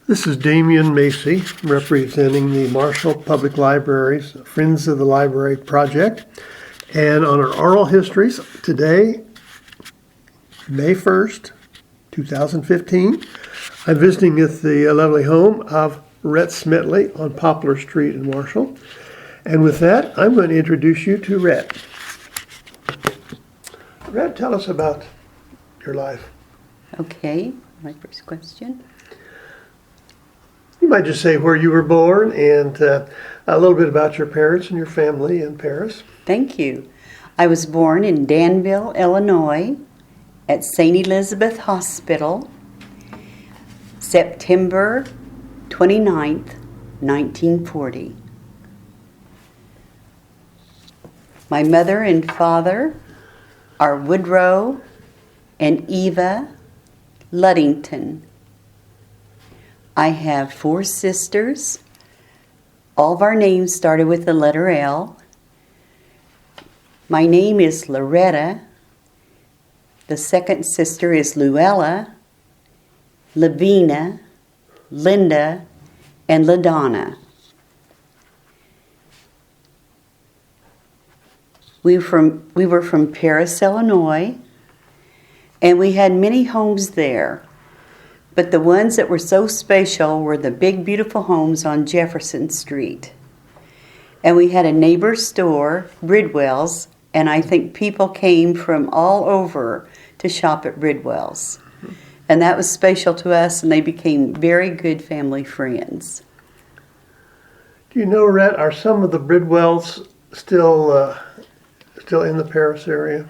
This is Damian Macy, representing the Marshall Public Library's Friends of the Library project. And on our oral histories today, May 1st, 2015, I'm visiting at the lovely home of Rett Smitley on Poplar Street in Marshall. And with that, I'm going to introduce you to Rett. Rett, tell us about your life. Okay, my first question. You might just say where you were born and a little bit about your parents and your family in Paris. Thank you. I was born in Danville, Illinois, at St. Elizabeth Hospital, September 29th, 1940. My mother and father are Woodrow and Eva Luddington. I have 4 sisters. All of our names started with the letter L. My name is Loretta. The second sister is Luella, Lavina, Linda, and LaDonna. We were from Paris, Illinois, and we had many homes there. But the ones that were so special were the big, beautiful homes on Jefferson Street. And we had a neighbor store, Bridwell's, and I think people came from all over to shop at Bridwell's. And that was special to us, and they became very good family friends. Do you know, Rett, are some of the Bridwells still in the Paris area?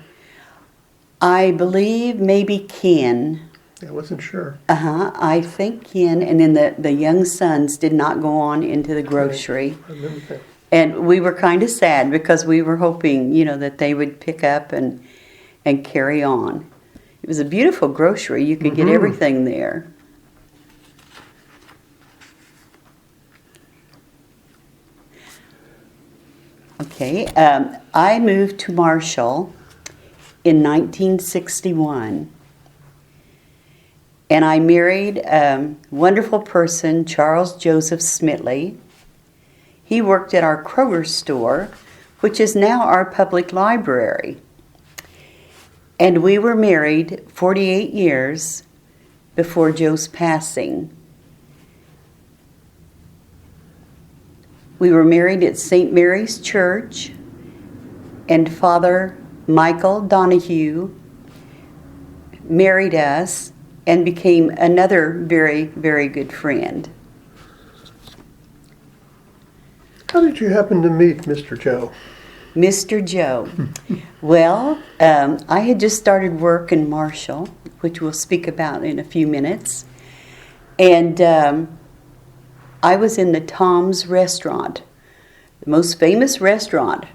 I believe maybe Ken. I wasn't sure. I think Ken, and then the young sons did not go on into the grocery. I remember that. And we were kind of sad because we were hoping, that they would pick up and carry on. It was a beautiful grocery. You could get everything there. Okay, I moved to Marshall in 1961. And I married a wonderful person, Charles Joseph Smitley. He worked at our Kroger store, which is now our public library. And we were married 48 years before Joe's passing. We were married at St. Mary's Church, and Father Michael Donahue married us and became another very, very good friend. How did you happen to meet Mr. Joe? Mr. Joe. Well, I had just started work in Marshall, which we'll speak about in a few minutes. And I was in the Tom's restaurant, the most famous restaurant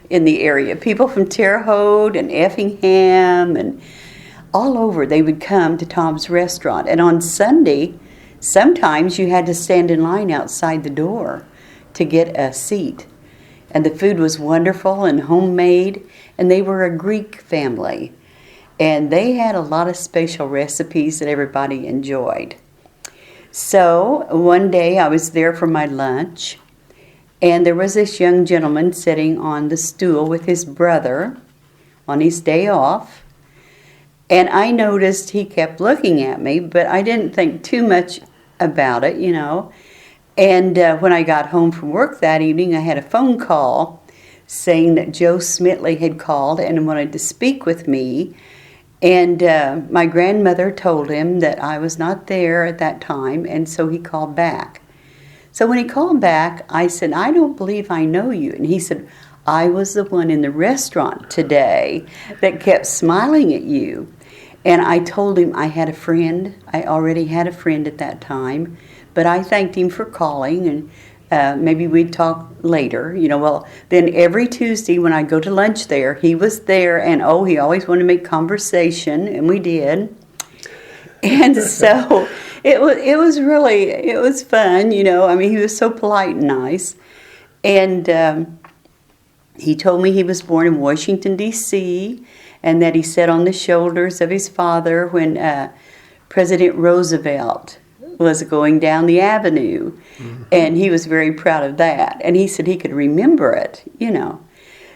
in the area. People from Terre Haute and Effingham and all over, they would come to Tom's restaurant. And on Sunday, sometimes you had to stand in line outside the door to get a seat. And the food was wonderful and homemade, and they were a Greek family. And they had a lot of special recipes that everybody enjoyed. So one day I was there for my lunch, and there was this young gentleman sitting on the stool with his brother on his day off. And I noticed he kept looking at me, but I didn't think too much about it, And when I got home from work that evening, I had a phone call saying that Joe Smitley had called and wanted to speak with me. And my grandmother told him that I was not there at that time, and so he called back. So when he called back, I said, "I don't believe I know you." And he said, "I was the one in the restaurant today that kept smiling at you." And I told him I had a friend. I already had a friend at that time. But I thanked him for calling, and maybe we'd talk later. Well, then every Tuesday when I go to lunch there, he was there, and he always wanted to make conversation, and we did. And so it was fun, he was so polite and nice. And he told me he was born in Washington, D.C., and that he sat on the shoulders of his father when President Roosevelt was going down the avenue. And he was very proud of that. And he said he could remember it,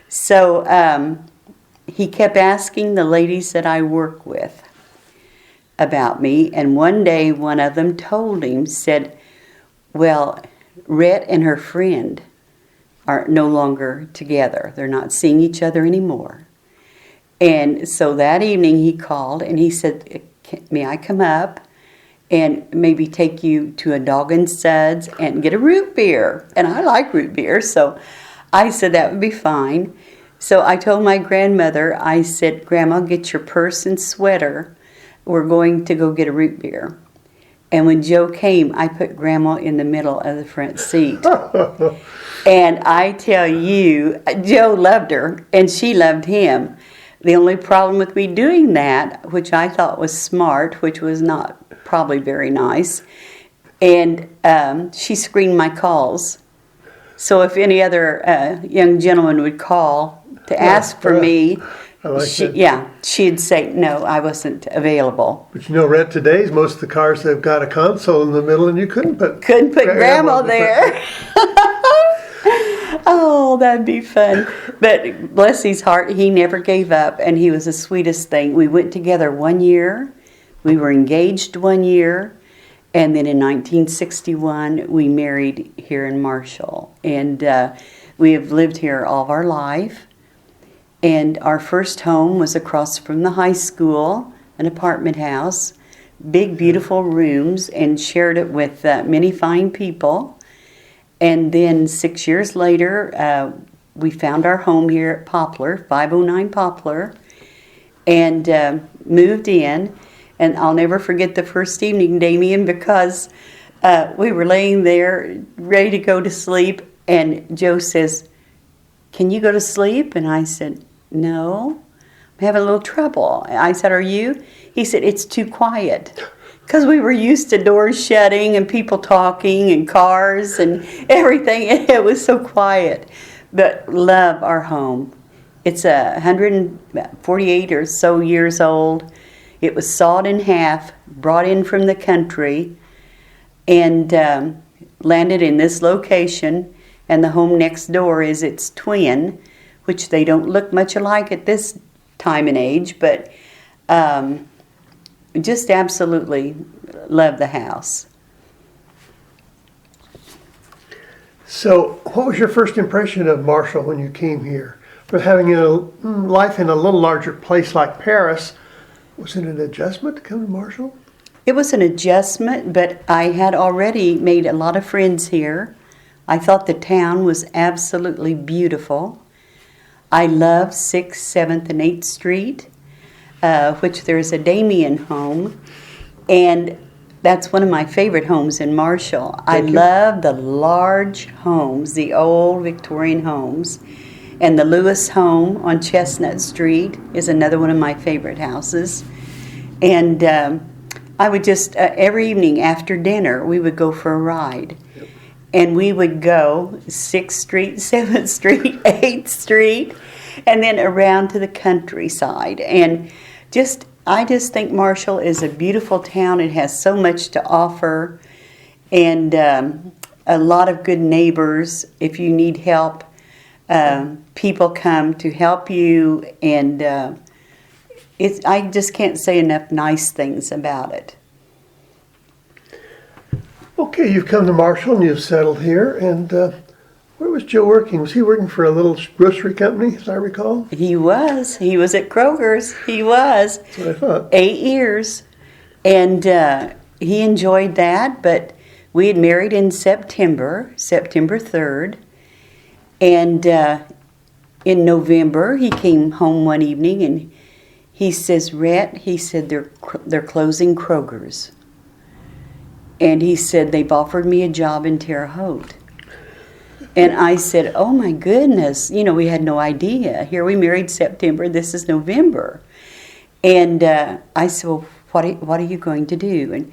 So he kept asking the ladies that I work with about me. And one day, one of them told him, said, well, Rett and her friend are no longer together. They're not seeing each other anymore. And so that evening he called and he said, may I come up and maybe take you to a Dog and Suds and get a root beer? And I like root beer, so I said that would be fine. So I told my grandmother, I said, Grandma, get your purse and sweater. We're going to go get a root beer. And when Joe came, I put Grandma in the middle of the front seat. And I tell you, Joe loved her, and she loved him. The only problem with me doing that, which I thought was smart, which was not probably very nice, and she screened my calls. So if any other young gentleman would call to ask for me, she'd say, no, I wasn't available. But Rett, today's most of the cars have got a console in the middle, and you couldn't put Grandma there. Oh, that'd be fun. But bless his heart, he never gave up, and he was the sweetest thing. We went together 1 year. We were engaged 1 year. And then in 1961, we married here in Marshall. And we have lived here all of our life. And our first home was across from the high school, an apartment house, big, beautiful rooms, and shared it with many fine people. And then 6 years later, we found our home here at Poplar, 509 Poplar, and moved in. And I'll never forget the first evening, Damien, because we were laying there ready to go to sleep, and Joe says, can you go to sleep? And I said, no, I'm having a little trouble. I said, are you? He said, it's too quiet. Because we were used to doors shutting and people talking and cars and everything. And it was so quiet. But love our home. It's 148 or so years old. It was sawed in half, brought in from the country, and landed in this location. And the home next door is its twin, which they don't look much alike at this time and age, but just absolutely love the house. So, what was your first impression of Marshall when you came here? For having a life in a little larger place like Paris, was it an adjustment to come to Marshall? It was an adjustment, but I had already made a lot of friends here. I thought the town was absolutely beautiful. I love 6th, 7th, and 8th Street, which there's a Damien home, and that's one of my favorite homes in Marshall. I love the large homes, the old Victorian homes, and the Lewis home on Chestnut Street is another one of my favorite houses. And I would just, every evening after dinner, we would go for a ride. Yep. And we would go 6th Street, 7th Street, 8th Street, and then around to the countryside. And I just think Marshall is a beautiful town. It has so much to offer, and a lot of good neighbors. If you need help, people come to help you, and I just can't say enough nice things about it. Okay, you've come to Marshall and you've settled here, and where was Joe working? Was he working for a little grocery company, as I recall? He was. He was at Kroger's. He was. That's what I thought. 8 years. And he enjoyed that, but we had married in September 3rd. And in November, he came home one evening and he says, Rett, he said, they're closing Kroger's. And he said, they've offered me a job in Terre Haute. And I said, oh my goodness, we had no idea. Here we married September, this is November. And I said, well, what are you going to do?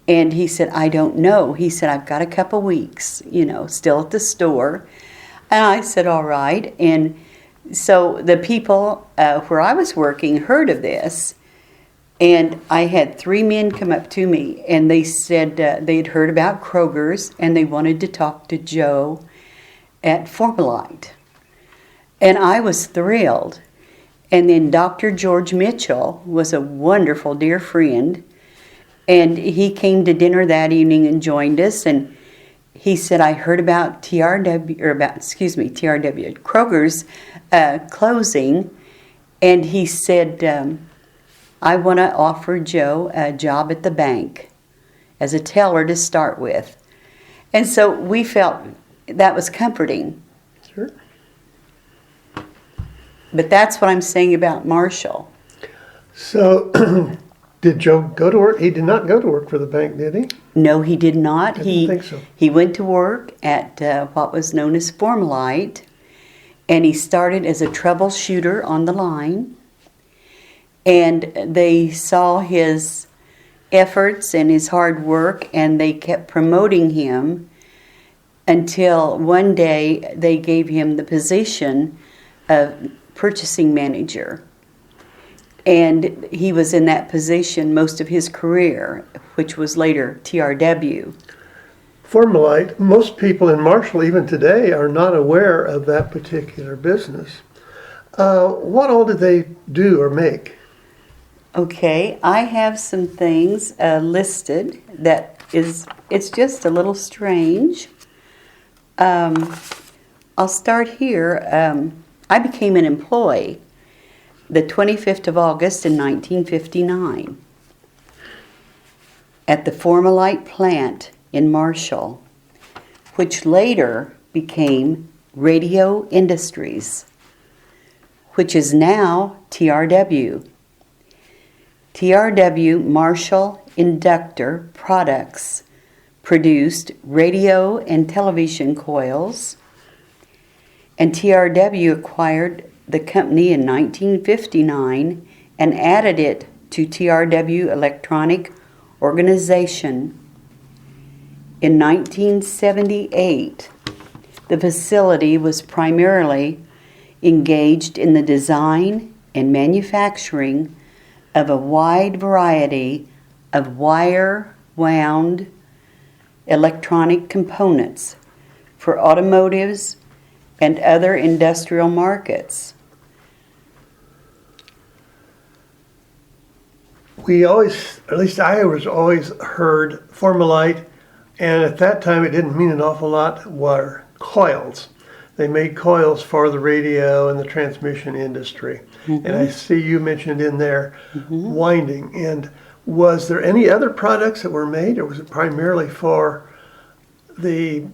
And he said, I don't know. He said, I've got a couple weeks, still at the store. And I said, all right. And so the people where I was working heard of this. And I had 3 men come up to me, and they said they'd heard about Kroger's, and they wanted to talk to Joe at Formulite. And I was thrilled. And then Dr. George Mitchell was a wonderful dear friend, and he came to dinner that evening and joined us, and he said, I heard about Kroger's closing, and he said, I want to offer Joe a job at the bank as a teller to start with. And so we felt that was comforting. Sure. But that's what I'm saying about Marshall. So, did Joe go to work? He did not go to work for the bank, did he? No, he did not. I didn't think so. He went to work at what was known as Formulite, and he started as a troubleshooter on the line. And they saw his efforts and his hard work, and they kept promoting him until one day they gave him the position of purchasing manager. And he was in that position most of his career, which was later TRW. Formulite, most people in Marshall, even today, are not aware of that particular business. What all did they do or make? Okay, I have some things listed that it's just a little strange. I'll start here. I became an employee the 25th of August in 1959 at the Formulite plant in Marshall, which later became Radio Industries, which is now TRW. TRW Marshall Inductor Products produced radio and television coils, and TRW acquired the company in 1959 and added it to TRW Electronic Organization. In 1978, the facility was primarily engaged in the design and manufacturing of a wide variety of wire-wound electronic components for automotives and other industrial markets. We always, at least I was always heard Formulite, and at that time it didn't mean an awful lot, were coils. They made coils for the radio and the transmission industry. Mm-hmm. And I see you mentioned in there winding. And was there any other products that were made, or was it primarily for the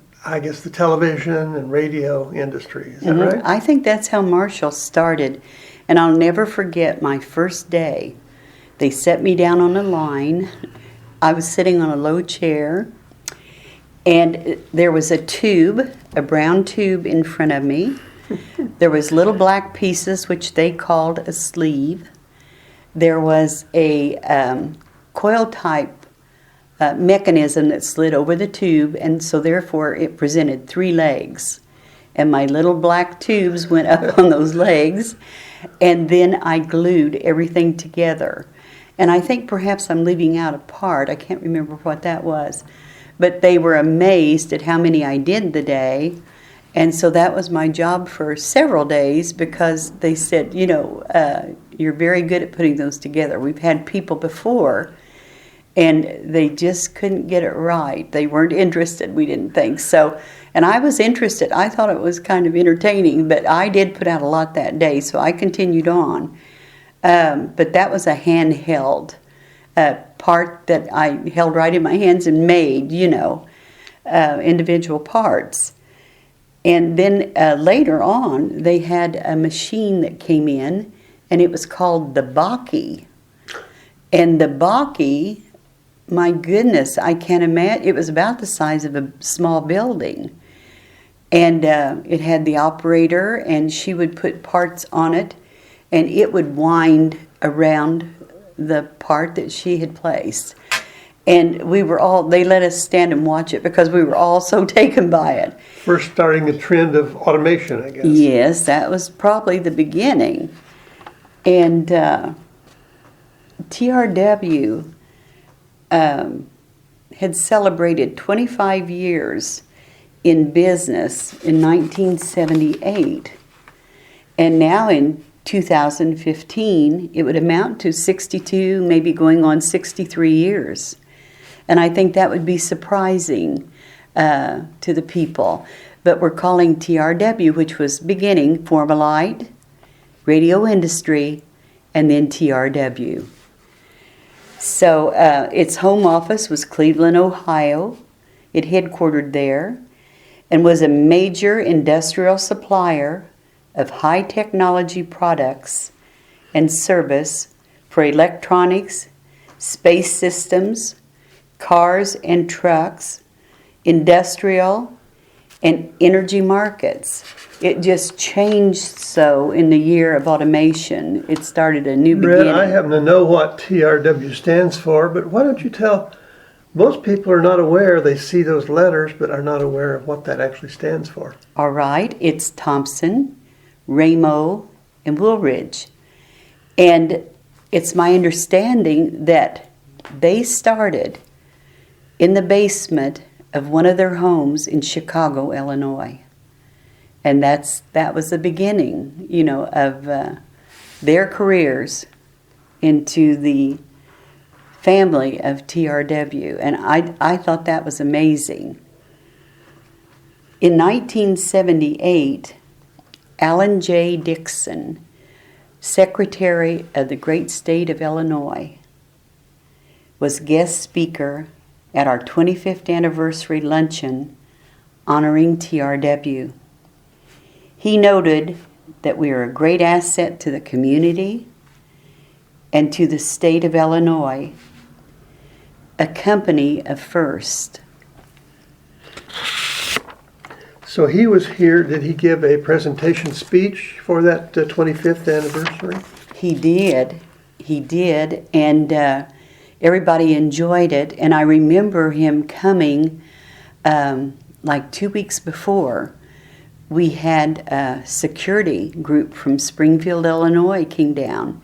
television and radio industry? Is that right? I think that's how Marshall started. And I'll never forget my first day. They set me down on a line. I was sitting on a low chair, and there was a tube, a brown tube in front of me. There was little black pieces, which they called a sleeve. There was a coil-type mechanism that slid over the tube, and so therefore it presented 3 legs. And my little black tubes went up on those legs, and then I glued everything together. And I think perhaps I'm leaving out a part. I can't remember what that was. But they were amazed at how many I did the day. And so that was my job for several days, because they said, you're very good at putting those together. We've had people before, and they just couldn't get it right. They weren't interested, we didn't think. So, and I was interested. I thought it was kind of entertaining, but I did put out a lot that day, so I continued on. But that was a handheld part that I held right in my hands and made, individual parts. And then later on, they had a machine that came in, and it was called the Baki. And the Baki, my goodness, I can't imagine, it was about the size of a small building. And it had the operator, and she would put parts on it, and it would wind around the part that she had placed. And they let us stand and watch it because we were all so taken by it. First starting a trend of automation, I guess. Yes, that was probably the beginning. And TRW had celebrated 25 years in business in 1978, and now in 2015 it would amount to 62, maybe going on 63 years. And I think that would be surprising to the people. But we're calling TRW, which was beginning Formalite, Radio Industry, and then TRW. So its home office was Cleveland, Ohio. It headquartered there and was a major industrial supplier of high technology products and service for electronics, space systems, cars and trucks, industrial, and energy markets. It just changed so in the year of automation. It started a new beginning. Rett, I happen to know what TRW stands for, but why don't you tell, most people are not aware, they see those letters, but are not aware of what that actually stands for. All right, it's Thompson, Ramo, and Woolridge. And it's my understanding that they started in the basement of one of their homes in Chicago, Illinois. And that was the beginning, of their careers into the family of TRW. And I thought that was amazing. In 1978, Alan J. Dixon, Secretary of the great state of Illinois, was guest speaker at our 25th anniversary luncheon honoring TRW. He noted that we are a great asset to the community and to the state of Illinois, a company of first. So he was here, did he give a presentation speech for that 25th anniversary? He did, and everybody enjoyed it. And I remember him coming like 2 weeks before. We had a security group from Springfield, Illinois came down,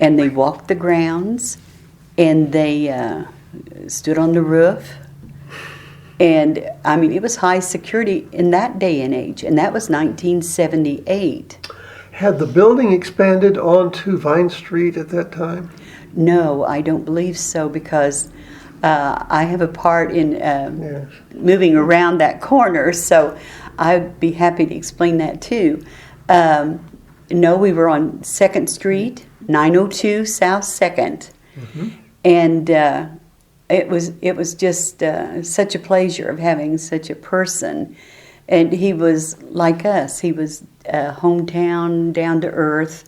and they walked the grounds, and they stood on the roof. And, I mean, it was high security in that day and age, and that was 1978. Had the building expanded onto Vine Street at that time? No, I don't believe so, because I have a part in Yes. moving around that corner, so I'd be happy to explain that too. No, we were on 2nd Street, 902 South 2nd, and it was just such a pleasure of having such a person. And he was like us. He was a hometown, down-to-earth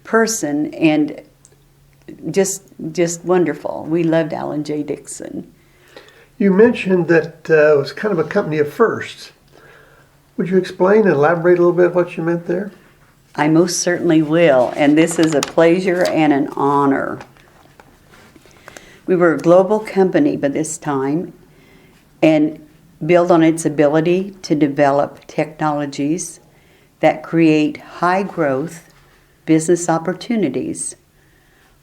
person, and just wonderful. We loved Alan J. Dixon. You mentioned that it was kind of a company of firsts. Would you explain and elaborate a little bit what you meant there? I most certainly will, and this is a pleasure and an honor. We were a global company by this time, and built on its ability to develop technologies that create high growth business opportunities.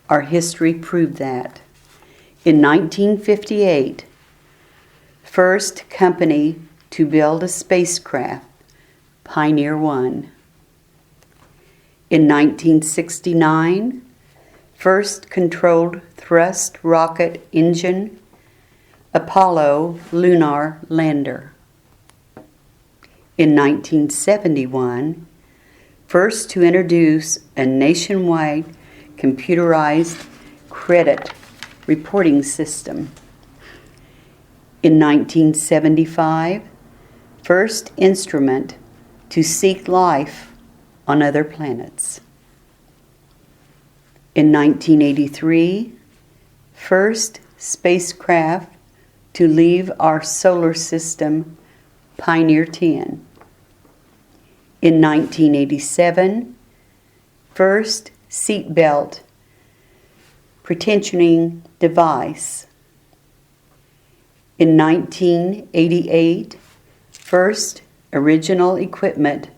Our history proved that. In 1958, first company to build a spacecraft, Pioneer 1. In 1969, first controlled thrust rocket engine, Apollo lunar lander. In 1971, first to introduce a nationwide computerized credit reporting system. In 1975, first instrument to seek life on other planets. In 1983, first spacecraft to leave our solar system, Pioneer 10. In 1987, first seatbelt pretensioning device. In 1988, first original equipment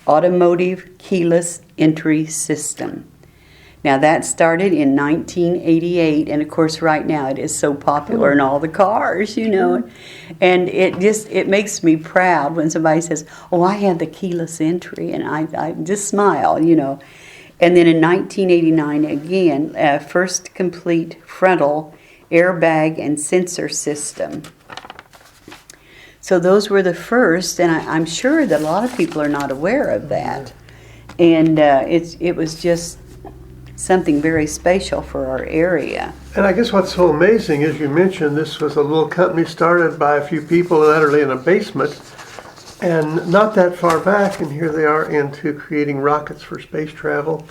automotive keyless entry system. Now that started in 1988, and of course right now it is so popular in all the cars, and it makes me proud when somebody says, "Oh, I had the keyless entry," and I just smile, And then in 1989 again, first complete frontal airbag and sensor system. So those were the first, and I'm sure that a lot of people are not aware of that. And it was just something very special for our area. And I guess what's so amazing is you mentioned this was a little company started by a few people literally in a basement, and not that far back, and here they are into creating rockets for space travel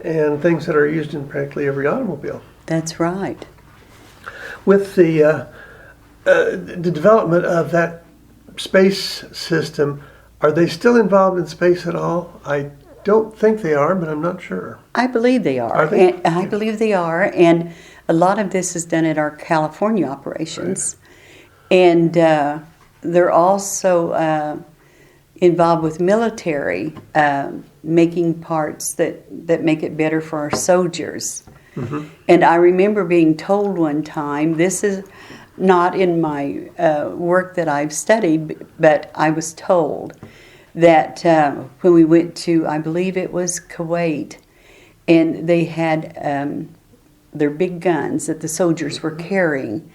and things that are used in practically every automobile. That's right. With the development of that space system, are they still involved in space at all? I don't think they are, but I'm not sure. I believe they are. Are they? And I believe they are, and a lot of this is done at our California operations. Right. And they're also involved with military, making parts that make it better for our soldiers. Mm-hmm. And I remember being told one time, this is not in my work that I've studied, but I was told that when we went to, I believe it was Kuwait, and they had their big guns that the soldiers were carrying,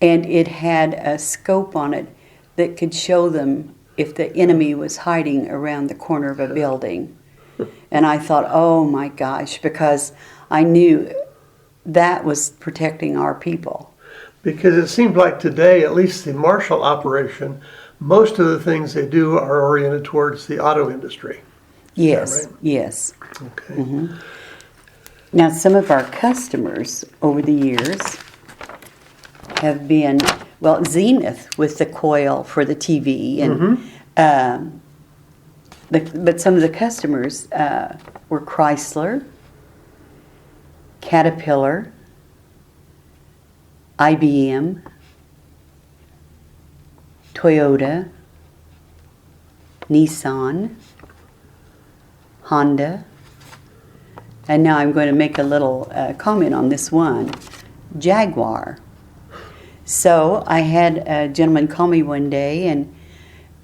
and it had a scope on it that could show them if the enemy was hiding around the corner of a building. And I thought, oh my gosh, because I knew that was protecting our people. Because it seems like today, at least the Marshall operation, most of the things they do are oriented towards the auto industry. Yes, right? Yes. Okay. Mm-hmm. Now, some of our customers over the years have been, Zenith with the coil for the TV, and but some of the customers were Chrysler, Caterpillar, IBM, Toyota, Nissan, Honda, and now I'm going to make a little comment on this one, Jaguar. So I had a gentleman call me one day, and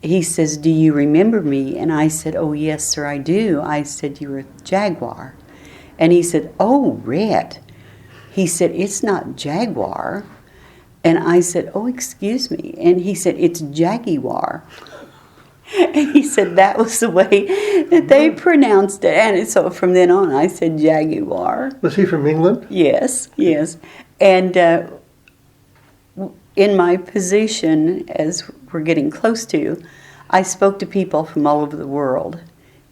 he says, "Do you remember me?" And I said, "Oh, yes, sir, I do." I said, "You were Jaguar." And he said, "Oh, Rett." He said, "It's not Jaguar." And I said, "Oh, excuse me." And he said, "It's Jaguar." And he said that was the way that they pronounced it. And so from then on, I said Jaguar. Was he from England? Yes. And in my position, as we're getting close to, I spoke to people from all over the world.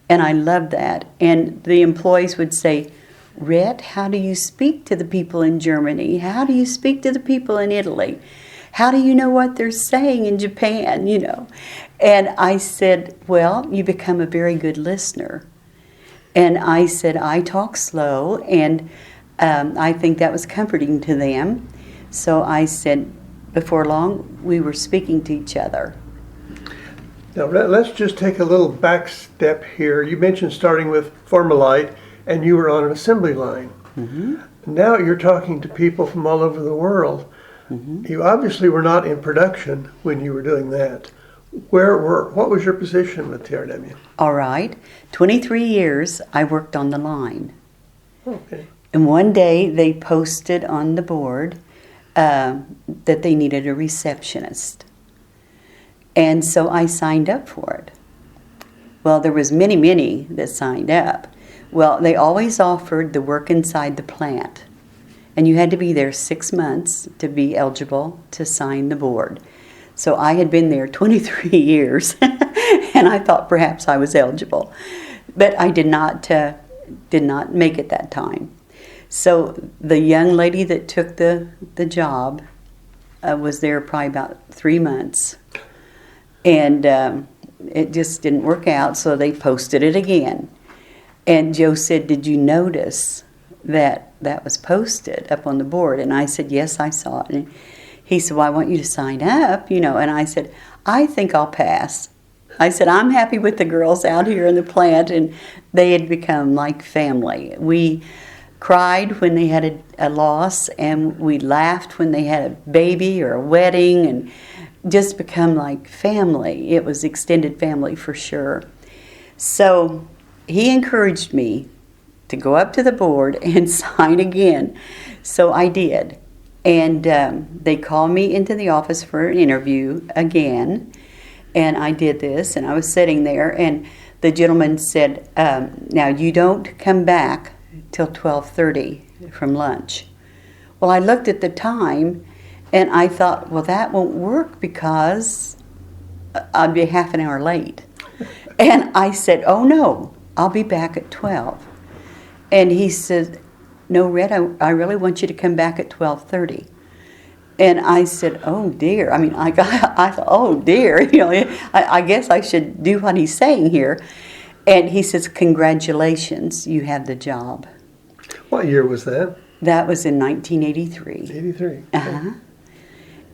And I loved that. And the employees would say, "Rett, how do you speak to the people in Germany? How do you speak to the people in Italy? How do you know what they're saying in Japan?" And I said, "Well, you become a very good listener." And I said, "I talk slow," and I think that was comforting to them. So I said, before long, we were speaking to each other. Now, let's just take a little back step here. You mentioned starting with Formalite, and you were on an assembly line. Mm-hmm. Now you're talking to people from all over the world. Mm-hmm. You obviously were not in production when you were doing that. What was your position with TRW? All right. 23 years I worked on the line. Okay. And one day they posted on the board that they needed a receptionist. And so I signed up for it. Well, there was many that signed up. Well, they always offered the work inside the plant. And you had to be there 6 months to be eligible to sign the board. So I had been there 23 years, and I thought perhaps I was eligible. But I did not make it that time. So the young lady that took the job was there probably about 3 months. And it just didn't work out, so they posted it again. And Joe said, "Did you notice that was posted up on the board?" And I said, "Yes, I saw it." And he said, "Well, I want you to sign up, And I said, "I think I'll pass." I said, "I'm happy with the girls out here in the plant," and they had become like family. We cried when they had a loss, and we laughed when they had a baby or a wedding, and just become like family. It was extended family for sure. So he encouraged me to go up to the board and sign again. So I did. And they called me into the office for an interview again. And I did this, and I was sitting there, and the gentleman said, now you don't come back till 12:30 from lunch. Well, I looked at the time, and I thought, well, that won't work because I'd be half an hour late. And I said, oh, no, I'll be back at 12. And he said, no, Rett, I really want you to come back at 12:30. And I said, oh, dear. I mean, I thought, oh, dear. You know, I guess I should do what he's saying here. And he says, congratulations, you have the job. What year was that? That was in 1983. 83. Uh-huh.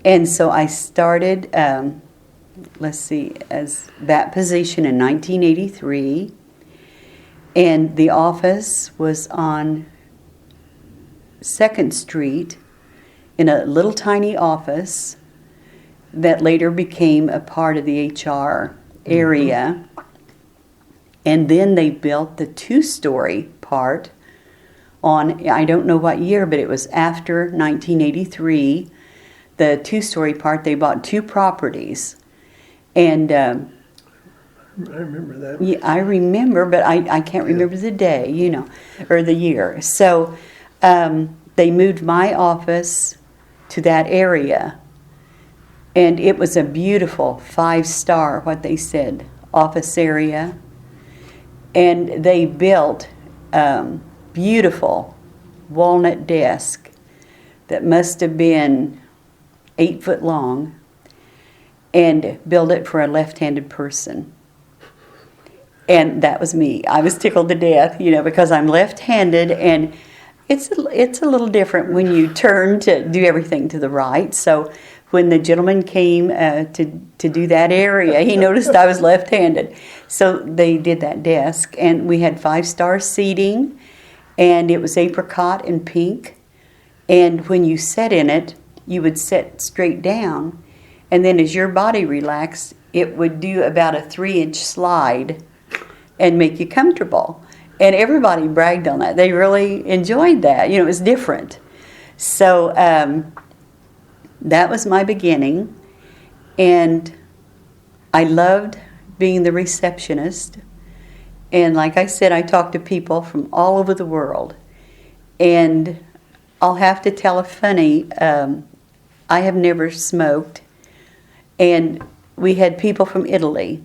And so I started, as that position in 1983. And the office was on 2nd Street in a little tiny office that later became a part of the HR area. And then they built the 2-story part on, I don't know what year, but it was after 1983. The 2-story part, they bought 2 properties. And I remember that. yeah, I remember, but I can't remember the day, you know, or the year. So they moved my office to that area. And it was a beautiful 5-star, what they said, office area. And they built beautiful walnut desk that must have been 8 foot long, and built it for a left-handed person. And that was me. I was tickled to death, you know, because I'm left-handed, and it's a little different when you turn to do everything to the right. So when the gentleman came to do that area, he noticed I was left-handed. So they did that desk, and we had 5-star seating, and it was apricot and pink. And when you sat in it, you would sit straight down, and then as your body relaxed, it would do about a 3-inch slide and make you comfortable. And everybody bragged on that. They really enjoyed that. You know, it was different. So that was my beginning. And I loved being the receptionist. And like I said, I talked to people from all over the world. And I'll have to tell a funny, I have never smoked. And we had people from Italy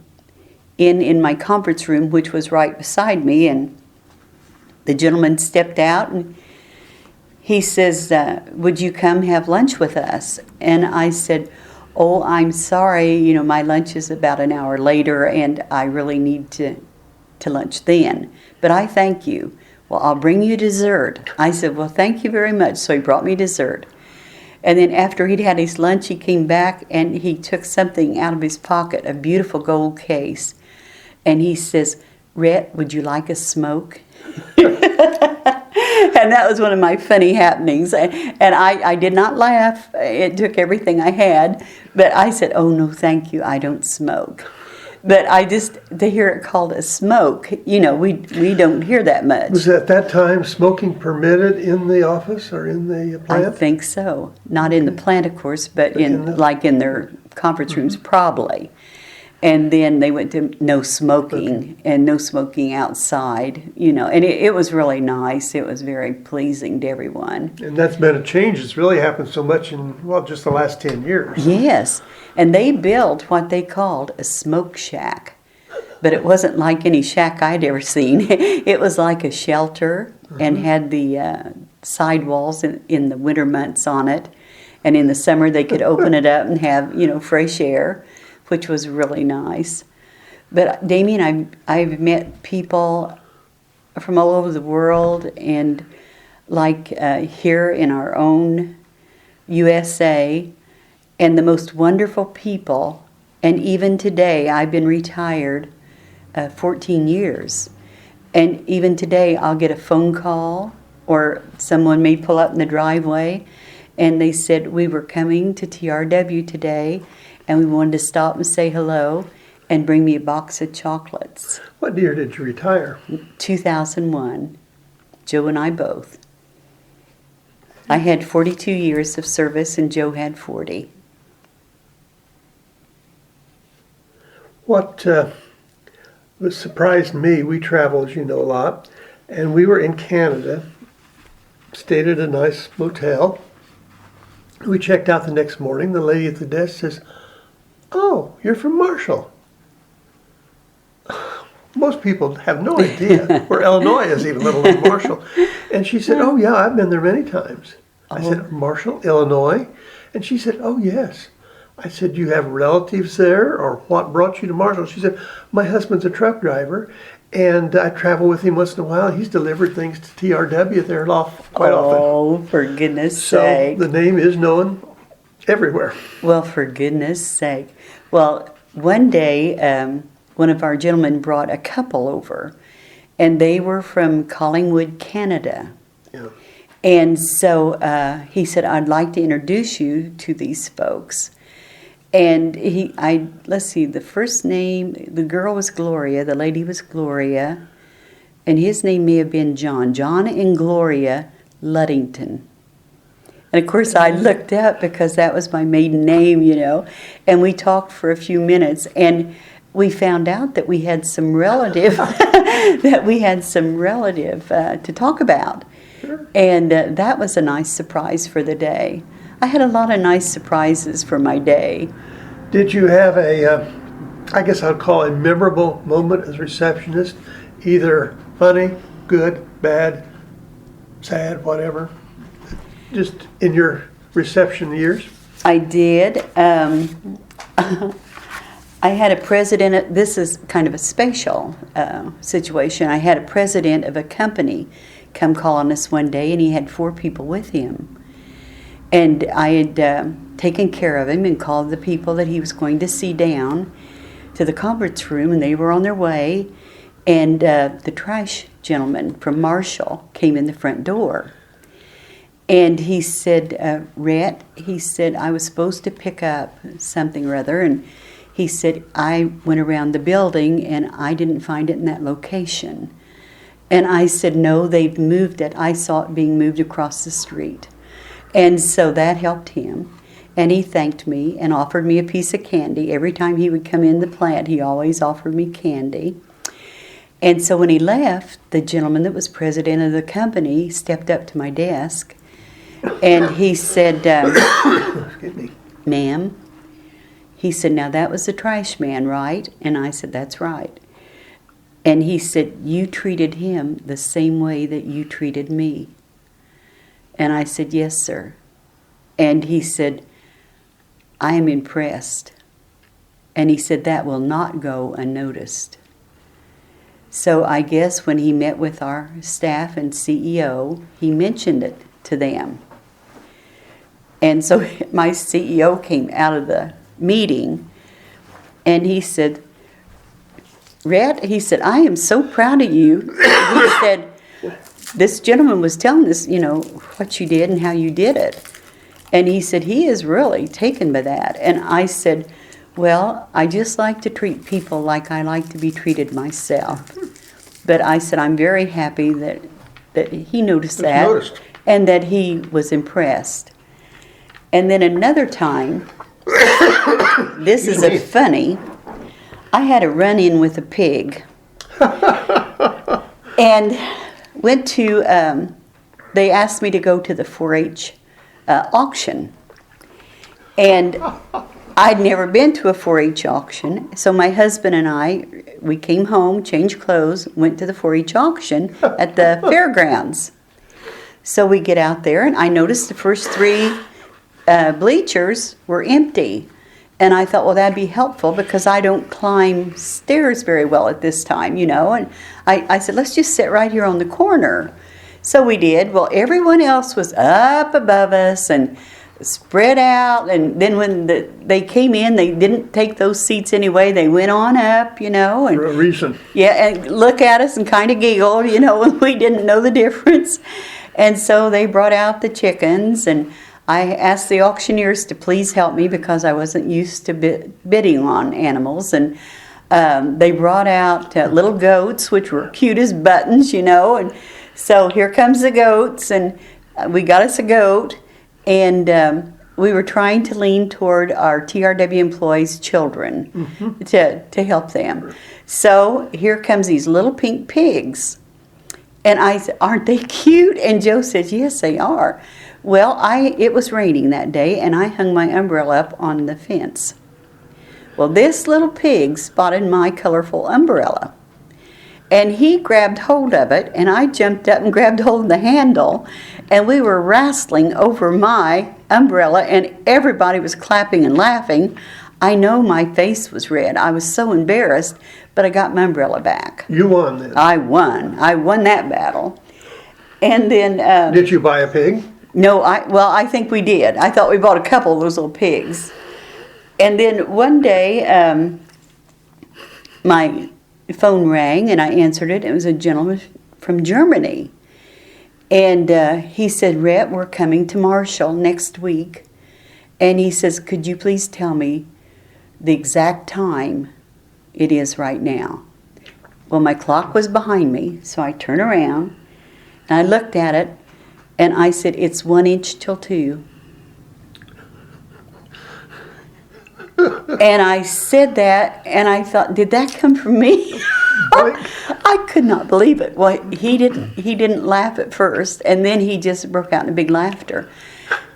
in my conference room, which was right beside me, and the gentleman stepped out and he says, would you come have lunch with us? And I said, oh, I'm sorry, you know, my lunch is about an hour later and I really need to lunch then. But I thank you. Well, I'll bring you dessert. I said, well, thank you very much. So he brought me dessert. And then after he'd had his lunch, he came back and he took something out of his pocket, a beautiful gold case. And he says, Rett, would you like a smoke? And that was one of my funny happenings. And I did not laugh. It took everything I had. But I said, oh, no, thank you. I don't smoke. But to hear it called a smoke, you know, we don't hear that much. Was at that time smoking permitted in the office or in the plant? I think so. Not in the plant, of course, but in their conference rooms, probably. And then they went to no smoking and no smoking outside, you know. And it was really nice. It was very pleasing to everyone. And that's been a change. It's really happened so much in, well, just the last 10 years. Yes. And they built what they called a smoke shack. But it wasn't like any shack I'd ever seen. It was like a shelter and had the side walls in the winter months on it. And in the summer they could open it up and have, you know, fresh air, which was really nice. But Damien, I've met people from all over the world, and like here in our own USA, and the most wonderful people. And even today, I've been retired 14 years. And even today, I'll get a phone call or someone may pull up in the driveway, and they said, we were coming to TRW today, and we wanted to stop and say hello and bring me a box of chocolates. What year did you retire? 2001. Joe and I both. I had 42 years of service, and Joe had 40. What surprised me, we travel, as you know, a lot, and we were in Canada, stayed at a nice motel. We checked out the next morning. The lady at the desk says, "Oh, you're from Marshall." Most people have no idea where Illinois is, even let alone Marshall. And she said, "Oh yeah, I've been there many times." I said, "Marshall, Illinois?" And she said, "Oh yes." I said, "Do you have relatives there, or what brought you to Marshall?" She said, "My husband's a truck driver, and I travel with him once in a while. He's delivered things to TRW there quite often." Oh, for goodness So sake. the name is known everywhere. Well, for goodness sake. Well, one day, one of our gentlemen brought a couple over, and they were from Collingwood, Canada. Yeah. And so he said, "I'd like to introduce you to these folks." And let's see, the first name, the girl was Gloria, the lady was Gloria, and his name may have been John and Gloria Luddington. And of course I looked up because that was my maiden name, and we talked for a few minutes, and we found out that we had some relative, to talk about. Sure. And that was a nice surprise for the day. I had a lot of nice surprises for my day. Did you have I guess I'd call a memorable moment as receptionist, either funny, good, bad, sad, whatever, just in your reception years? I did. I had a president, this is kind of a special situation. I had a president of a company come call on us one day, and he had 4 people with him. And I had taken care of him and called the people that he was going to see down to the conference room, and they were on their way. And the trash gentleman from Marshall came in the front door. And he said, Rett, he said, I was supposed to pick up something or other. And he said, I went around the building and I didn't find it in that location. And I said, no, they've moved it. I saw it being moved across the street. And so that helped him. And he thanked me and offered me a piece of candy. Every time he would come in the plant, he always offered me candy. And so when he left, the gentleman that was president of the company stepped up to my desk. And he said, Excuse me. Ma'am, he said, now that was the trash man, right? And I said, that's right. And he said, you treated him the same way that you treated me. And I said, yes, sir. And he said, I am impressed. And he said, that will not go unnoticed. So I guess when he met with our staff and CEO, he mentioned it to them. And so my CEO came out of the meeting, and he said, Rett, he said, I am so proud of you. He said, this gentleman was telling us, what you did and how you did it. And he said, he is really taken by that. And I said, well, I just like to treat people like I like to be treated myself. But I said, I'm very happy that he noticed that. Noticed. And that he was impressed. And then another time, this is a funny, I had a run-in with a pig. And went to, they asked me to go to the 4-H auction. And I'd never been to a 4-H auction. So my husband and I, we came home, changed clothes, went to the 4-H auction at the fairgrounds. So we get out there, and I noticed the first 3 bleachers were empty. And I thought, well, that'd be helpful because I don't climb stairs very well at this time, And I said, let's just sit right here on the corner. So we did. Well, everyone else was up above us and spread out. And then when they came in, they didn't take those seats anyway. They went on up, And, For a reason. yeah, and look at us and kind of giggle, when we didn't know the difference. And so they brought out the chickens, and I asked the auctioneers to please help me because I wasn't used to bidding on animals. And they brought out little goats, which were cute as buttons, And so here comes the goats, and we got us a goat, and we were trying to lean toward our TRW employees' children to help them. So here comes these little pink pigs. And I said, aren't they cute? And Joe said, yes, they are. Well, it was raining that day, and I hung my umbrella up on the fence. Well, this little pig spotted my colorful umbrella. And he grabbed hold of it, and I jumped up and grabbed hold of the handle, and we were wrestling over my umbrella, and everybody was clapping and laughing. I know my face was red. I was so embarrassed, but I got my umbrella back. You won then. I won. I won that battle. And then... did you buy a pig? No, I think we did. I thought we bought a couple of those little pigs. And then one day, my phone rang, and I answered it. It was a gentleman from Germany. And he said, Rett, we're coming to Marshall next week. And he says, could you please tell me the exact time it is right now? Well, my clock was behind me, so I turned around, and I looked at it, and I said, it's 1 inch till 2. And I said that, and I thought, did that come from me? I could not believe it. Well, he didn't laugh at first, and then he just broke out in a big laughter.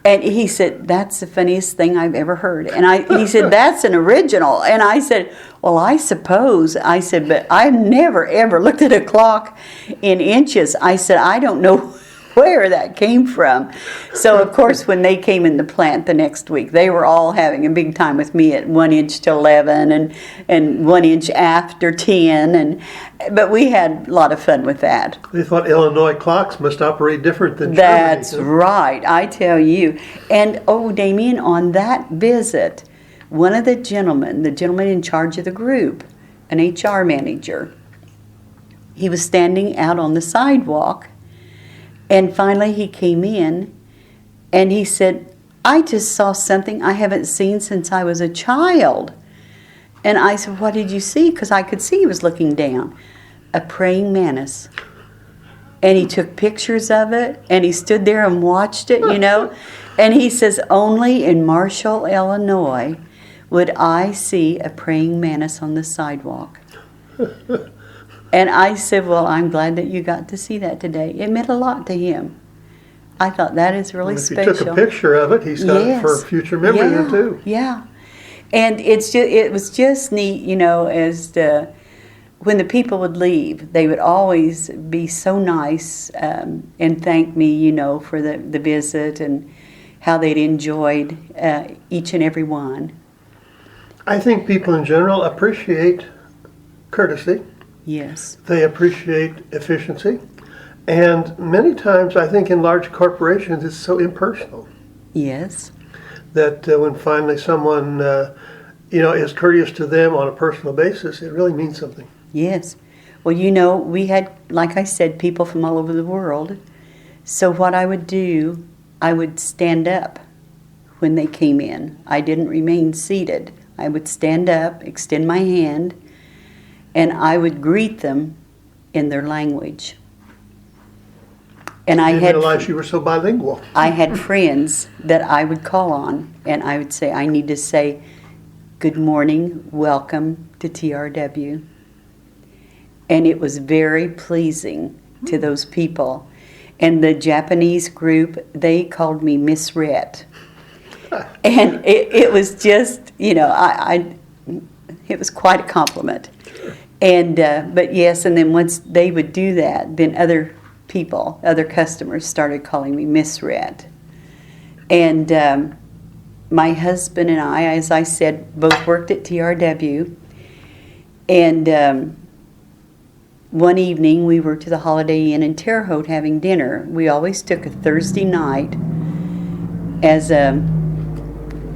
And he said, that's the funniest thing I've ever heard. And he said, that's an original. And I said, well, I suppose. I said, but I've never, ever looked at a clock in inches. I said, I don't know where that came from. So, of course, when they came in the plant the next week, they were all having a big time with me at 1 inch to 11 and 1 inch after 10. But we had a lot of fun with that. They thought Illinois clocks must operate different than That's Germany. right, I tell you. And, Damien, on that visit, one of the gentlemen in charge of the group, an HR manager, he was standing out on the sidewalk. And finally he came in, and he said, I just saw something I haven't seen since I was a child. And I said, what did you see? Because I could see he was looking down. A praying mantis. And he took pictures of it, and he stood there and watched it, And he says, only in Marshall, Illinois, would I see a praying mantis on the sidewalk. And I said, well, I'm glad that you got to see that today. It meant a lot to him. I thought that is really special. If you took a picture of it, he's got it for future memory then too. Yeah. And it was just neat, when the people would leave, they would always be so nice and thank me, for the visit and how they'd enjoyed each and every one. I think people in general appreciate courtesy. Yes. They appreciate efficiency. And many times, I think in large corporations, it's so impersonal. Yes. That when finally someone, is courteous to them on a personal basis, it really means something. Yes. Well, we had, like I said, people from all over the world. So what I would do, I would stand up when they came in. I didn't remain seated. I would stand up, extend my hand, and I would greet them in their language. And I didn't realize you were so bilingual. I had friends that I would call on, and I would say, I need to say, good morning, welcome to TRW. And it was very pleasing to those people. And the Japanese group, they called me Miss Rett. And it was just, it was quite a compliment. And but yes, and then once they would do that, then other customers started calling me Miss Rett. And my husband and I, as I said, both worked at TRW. And one evening we were to the Holiday Inn in Terre Haute having dinner. We always took a Thursday night as a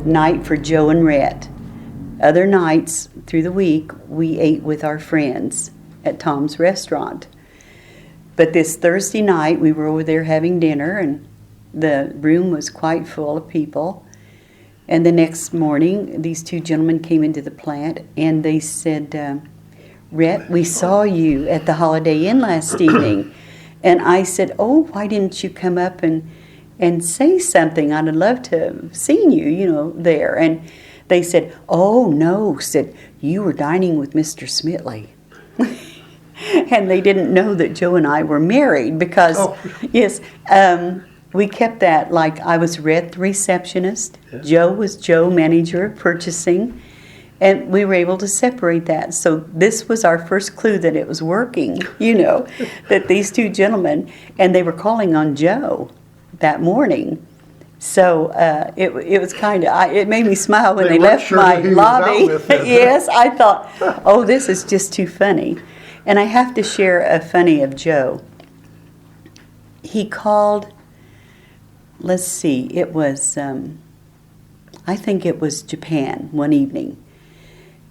night for Joe and Rett. Other nights through the week, we ate with our friends at Tom's restaurant. But this Thursday night, we were over there having dinner, and the room was quite full of people. And the next morning, these two gentlemen came into the plant, and they said, Rett, we saw you at the Holiday Inn last evening. And I said, oh, why didn't you come up and say something? I'd have loved to have seen you, there. And they said, oh, no, said, you were dining with Mr. Smitley. And they didn't know that Joe and I were married because, yes, we kept that like I was Rett, the receptionist. Yeah. Joe was Joe, manager of purchasing. And we were able to separate that. So this was our first clue that it was working, that these two gentlemen, and they were calling on Joe that morning. So it was kind of, it made me smile when they left sure my lobby. Yes, I thought, oh, this is just too funny. And I have to share a funny of Joe. He called, let's see, it was, I think it was Japan one evening.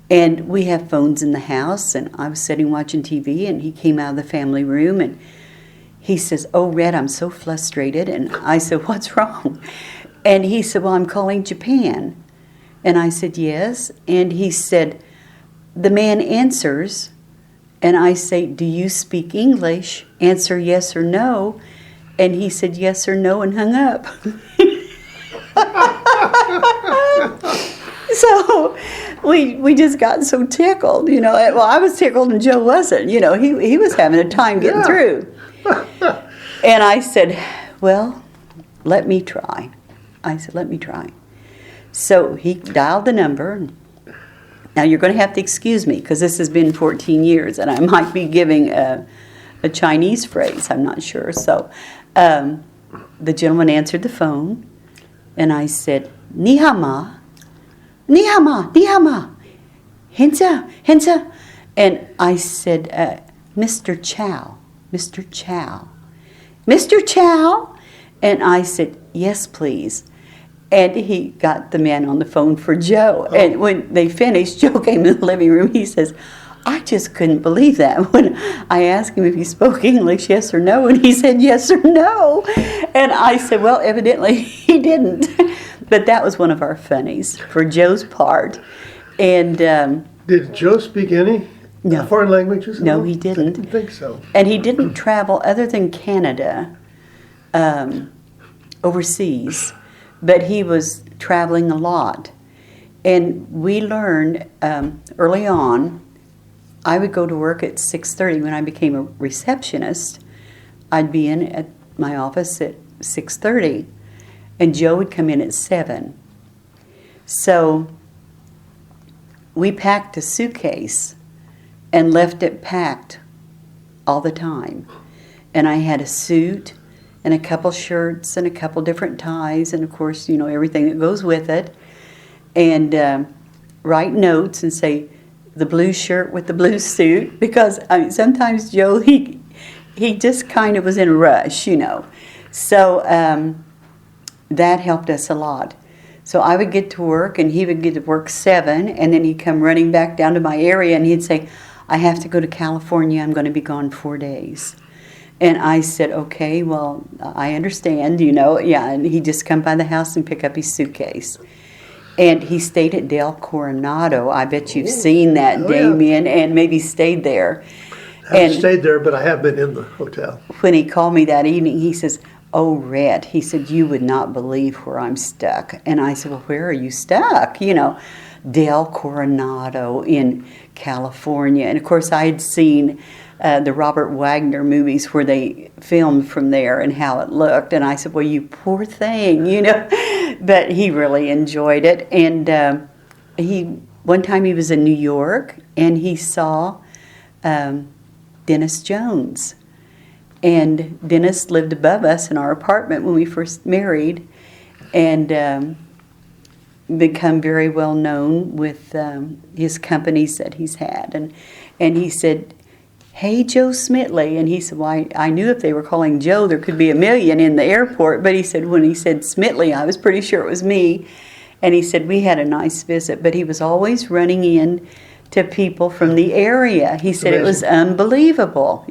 And we have phones in the house, and I was sitting watching TV, and he came out of the family room, and he says, oh, Rett, I'm so frustrated. And I said, what's wrong? And he said, well, I'm calling Japan. And I said, yes. And he said, the man answers, and I say, do you speak English? Answer yes or no. And he said yes or no and hung up. So we just got so tickled, Well, I was tickled and Joe wasn't. He was having a time getting through. And I said, well, let me try. I said, let me try. So he dialed the number. Now, you're going to have to excuse me because this has been 14 years, and I might be giving a Chinese phrase. I'm not sure. So the gentleman answered the phone, and I said, Ni hao ma. Ni hao ma, ni hao ma. Hensa, hensa. And I said, Mr. Chow, Mr. Chow. Mr. Chow? And I said, yes, please. And he got the man on the phone for Joe. Oh. And when they finished, Joe came in the living room. He says, I just couldn't believe that when I asked him if he spoke English, yes or no, and he said yes or no. And I said, well, evidently he didn't. But that was one of our funnies for Joe's part. And did Joe speak any foreign languages? No, he didn't. I didn't think so. And he didn't travel other than Canada overseas, but he was traveling a lot. And we learned early on, I would go to work at 6:30 when I became a receptionist. I'd be in at my office at 6:30, and Joe would come in at 7. So we packed a suitcase and left it packed all the time. And I had a suit and a couple shirts and a couple different ties and, of course, everything that goes with it. And write notes and say, the blue shirt with the blue suit, because sometimes Joe, he just kind of was in a rush, So that helped us a lot. So I would get to work, and he would get to work 7, and then he'd come running back down to my area, and he'd say, I have to go to California. I'm going to be gone 4 days. And I said, okay, well, I understand, and he'd just come by the house and pick up his suitcase. And he stayed at Del Coronado. I bet you've seen that, Damien, and maybe stayed there. I haven't stayed there, but I have been in the hotel. When he called me that evening, he says, oh, Rett, he said, you would not believe where I'm stuck. And I said, well, where are you stuck? Del Coronado in California. And, of course, I had seen the Robert Wagner movies where they filmed from there and how it looked. And I said, well, you poor thing, But he really enjoyed it. And one time he was in New York, and he saw Dennis Jones. And Dennis lived above us in our apartment when we first married, and become very well known with his companies that he's had. And he said, hey, Joe Smitley. And he said, well, I knew if they were calling Joe, there could be 1 million in the airport. But he said, when he said Smitley, I was pretty sure it was me. And he said, we had a nice visit. But he was always running in to people from the area. He said it was unbelievable,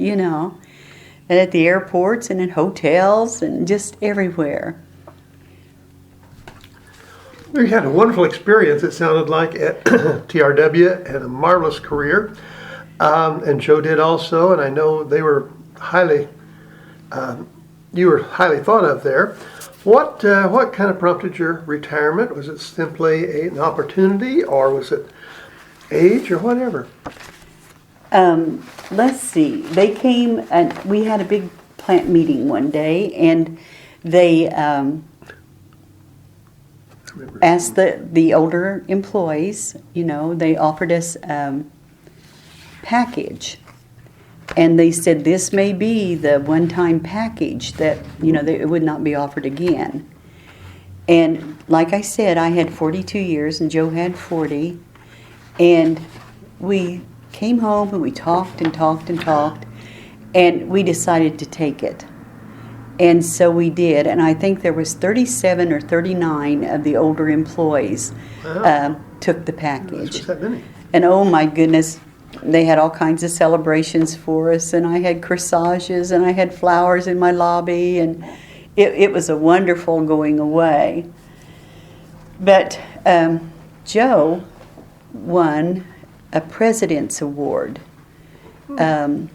and at the airports and in hotels and just everywhere. You had a wonderful experience, it sounded like, at TRW, and a marvelous career. And Joe did also, and I know they were you were highly thought of there. What kind of prompted your retirement? Was it simply an opportunity, or was it age, or whatever? Let's see. They came and we had a big plant meeting one day, and they asked the older employees, they offered us package. And they said this may be the one-time package that, it would not be offered again. And like I said, I had 42 years and Joe had 40. And we came home and we talked and talked and talked. And we decided to take it. And so we did. And I think there was 37 or 39 of the older employees took the package. That many. And oh my goodness, they had all kinds of celebrations for us, and I had corsages, and I had flowers in my lobby, and it was a wonderful going away. But Joe won a President's Award, along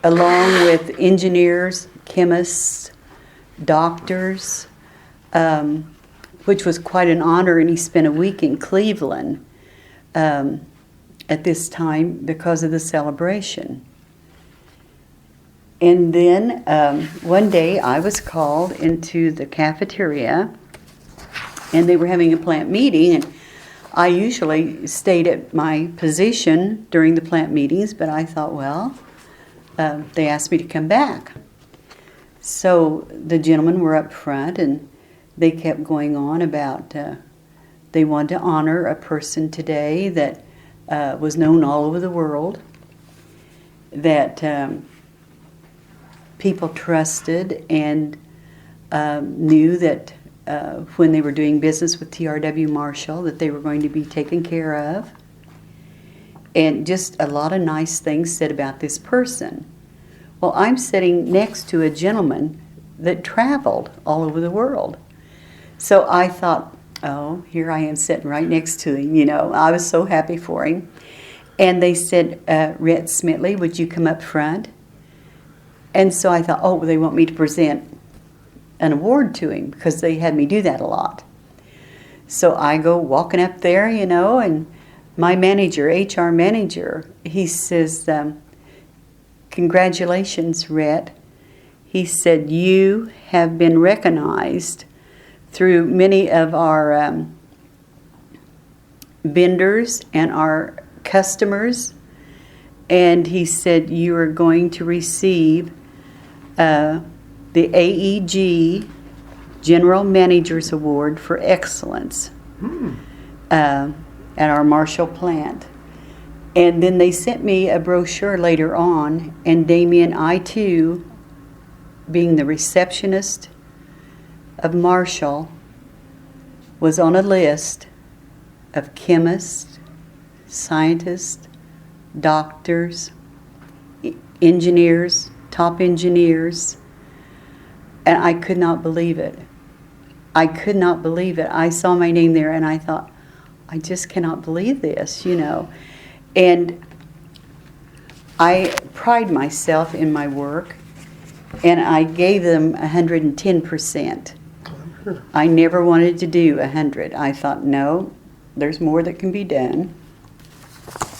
with engineers, chemists, doctors, which was quite an honor, and he spent a week in Cleveland at this time because of the celebration. And then one day I was called into the cafeteria, and they were having a plant meeting, and I usually stayed at my position during the plant meetings, but I thought, they asked me to come back. So the gentlemen were up front, and they kept going on about they wanted to honor a person today that was known all over the world, that people trusted and knew that when they were doing business with TRW Marshall that they were going to be taken care of, and just a lot of nice things said about this person. Well, I'm sitting next to a gentleman that traveled all over the world. So I thought, oh, here I am sitting right next to him, I was so happy for him. And they said, Rett Smitley, would you come up front? And so I thought, oh, they want me to present an award to him, because they had me do that a lot. So I go walking up there, and my manager, HR manager, he says, congratulations, Rett. He said, you have been recognized through many of our vendors and our customers, and he said you are going to receive the AEG General Manager's Award for Excellence at our Marshall plant. And then they sent me a brochure later on, and Damien, I too, being the receptionist of Marshall, was on a list of chemists, scientists, doctors, engineers, top engineers, and I could not believe it. I could not believe it. I saw my name there and I thought, I just cannot believe this, And I pride myself in my work, and I gave them 110%. I never wanted to do 100. I thought, no, there's more that can be done.